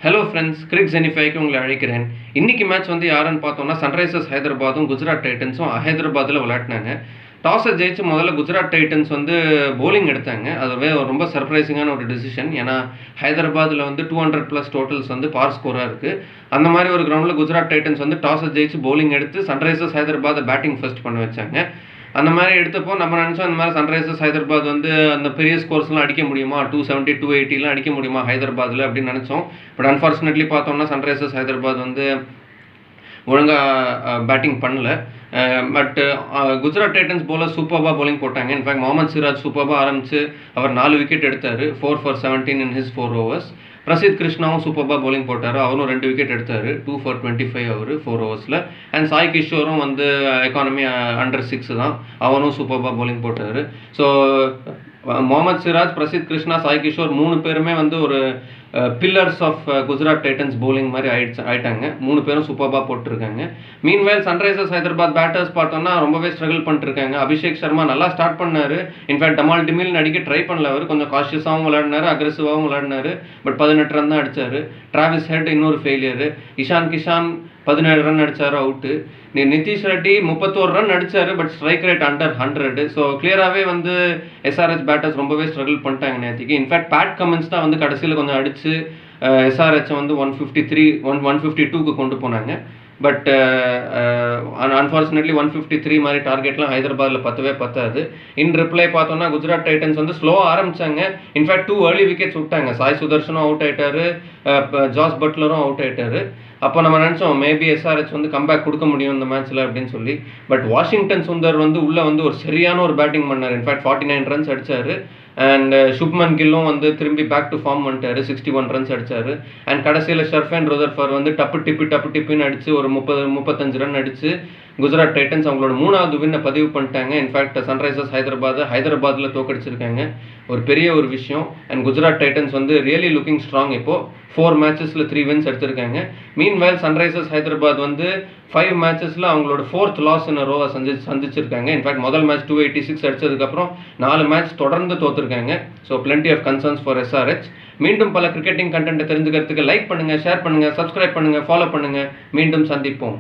Hello friends, கிரிக் ஜெனிஃபைக்கு உங்களை அழைக்கிறேன். இன்றைக்கி மேட்ச் வந்து யாருன்னு பார்த்தோம்னா சன்ரைசர்ஸ் ஹைதராபாதும் குஜராத் டைட்டன்ஸும் ஹைதராபாத்தில் விளையாடினாங்க. டாஸை ஜெயிச்சு முதல்ல குஜராத் டைட்டன்ஸ் வந்து போலிங் எடுத்தாங்க. அதுவே ரொம்ப சர்ப்ரைசிங்கான ஒரு டிசிஷன். ஏன்னா ஹைதராபாத்தில் வந்து 200+ டோட்டல்ஸ் வந்து பார் ஸ்கோராக இருக்குது. அந்த மாதிரி ஒரு கிரவுண்டில் குஜராத் டைட்டன்ஸ் வந்து டாஸை ஜெயிச்சு போலிங் எடுத்து சன்ரைசர்ஸ் ஹைதராபாத்தை பேட்டிங் ஃபர்ஸ்ட் பண்ண வச்சாங்க. அந்த மாதிரி எடுத்தப்போ நம்ம நினச்சோம் இந்த மாதிரி சன்ரைசர்ஸ் ஹைதராபாத் வந்து அந்த பெரிய ஸ்கோர்ஸ்லாம் அடிக்க முடியுமா, 270 280 அடிக்க முடியுமா ஹைதராபாத்தில் அப்படின்னு நினச்சோம். பட் அன்ஃபார்ச்சுனேட்லி பார்த்தோம்னா சன்ரைசர்ஸ் ஹைதராபாத் வந்து ஒழுங்காக பேட்டிங் பண்ணல. பட் குஜராத் டைட்டன்ஸ் போலர் சூப்பராக bowling போட்டாங்க. இன்ஃபேக்ட் முகமது சிராஜ் சூப்பராக ஆரம்பித்து அவர் 4 விக்கெட் எடுத்தார். 4 for 17 in his 4 overs. Prasidh கிருஷ்ணாவும் சூப்பராக bowling போட்டார். அவரும் 2 விக்கெட் எடுத்தார். 2 for 25 அவர் 4 ஓவர்ஸில். அண்ட் சாய் கிஷோரும் வந்து எக்கானமி அண்டர் 6 தான், அவரும் சூப்பராக bowling போட்டார். ஸோ முகமது சிராஜ், பிரசித் கிருஷ்ணா, சாய் கிஷோர் 3 பேருமே வந்து ஒரு pillars of Gujarat titans bowling மாதிரி ஆயிட்டாங்க. 3 பேரும் சூப்பராக போட்டிருக்காங்க. மீன்வைல் சன்ரைசர்ஸ் ஹைதராபாத் பேட்டர்ஸ் பார்த்தோன்னா ரொம்பவே ஸ்ட்ரகிள் பண்ணிட்டுருக்காங்க. அபிஷேக் சர்மா நல்லா ஸ்டார்ட் பண்ணார். இன்ஃபேக்ட் டமால் டிமில் அடிக்க ட்ரை பண்ணல. அவர் கொஞ்சம் காஷியஸாகவும் விளையாடினார், அக்ரெசிவாகவும் விளையாடினார். பட் 18 ரன் தான் அடித்தார். டிராவிஸ் ஹெட் இன்னொரு ஃபெயிலியர். இஷான் கிஷான் 17 ரன் அடித்தார், அவுட்டு. நிதிஷ் ரெட்டி 31 ரன் அடித்தார். But strike rate under 100. So கிளியராகவே வந்து எஸ்ஆர்ஹெச் பேட்டர்ஸ் ரொம்பவே ஸ்ட்ரகிள் பண்ணிட்டாங்க நேற்றுக்கு. இன்ஃபேக்ட் பேட் கமின்ஸ் தான் வந்து கடைசியில் கொஞ்சம் அடித்து எஸ்ஆர்ஹெச்சை வந்து 152க்கு கொண்டு போனாங்க. பட் அன்ஃபார்ச்சுனேட்லி 153 மாதிரி டார்கெட்லாம் ஹைதராபாத்தில் பத்தாது. இன் ரிப்ளை பார்த்தோன்னா குஜராத் டைட்டன்ஸ் வந்து ஸ்லோவாக ஆரம்பித்தாங்க. இன்ஃபேக்ட் 2 early விக்கெட்ஸ் விட்டாங்க. சாய் சுதர்ஷனும் அவுட் ஆகிட்டார், ஜாஸ் பட்லரும் அவுட் ஆகிட்டார். அப்போ நம்ம நினச்சோம் மேபி எஸ்ஆர்ஹெச் வந்து கம்பேக் கொடுக்க முடியும் இந்த மேட்ச்சில் அப்படின்னு சொல்லி. பட் வாஷிங்டன் சுந்தர் வந்து உள்ளே வந்து ஒரு சரியான ஒரு பேட்டிங் பண்ணார். இன்ஃபேக்ட் 49 ரன்ஸ் அடித்தார். அண்ட் சுப்மன் கில்லும் வந்து திரும்பி பேக் டு ஃபார்ம் பண்ணிட்டாரு, 61 ரன்ஸ் அடித்தார். அண்ட் கடைசியில் ஷர்ஃபேன் ருதர்ஃபர் வந்து டப்பு டிப்புன்னு அடித்து ஒரு 35 ரன் அடித்து குஜராத் டைட்டன்ஸ் அவங்களோட 3வது வின்னை பதிவு பண்ணிட்டாங்க. இன்ஃபேக்ட் சன்ரைசர்ஸ் ஹைதராபாத்தில் தோக்கடிச்சிருக்காங்க. ஒரு பெரிய ஒரு விஷயம். அண்ட் குஜராத் டைட்டன்ஸ் வந்து ரியலி லுக்கிங் ஸ்ட்ராங். இப்போது 4 மேட்சஸில் 3 wins எடுத்திருக்காங்க. மீன்வைல் சன்ரைசர்ஸ் ஹைதராபாத் வந்து 5 மேட்சஸில் அவங்களோட 4th லாஸ் இன் ரோவை சந்திச்சிருக்காங்க. இன்ஃபேக்ட் முதல் மேட்ச் 286 அடிச்சதுக்கப்புறம் 4 மேட்ச் தொடர்ந்து தோற்றுருக்காங்க. So plenty of concerns for SRH. மீண்டும் பல கிரிக்கெட்டிங் கண்டென்ட்டை தெரிஞ்சுக்கிறதுக்கு லைக் பண்ணுங்கள், ஷேர் பண்ணுங்கள், சப்ஸ்கிரைப் பண்ணுங்கள், ஃபாலோ பண்ணுங்கள். மீண்டும் சந்திப்போம்.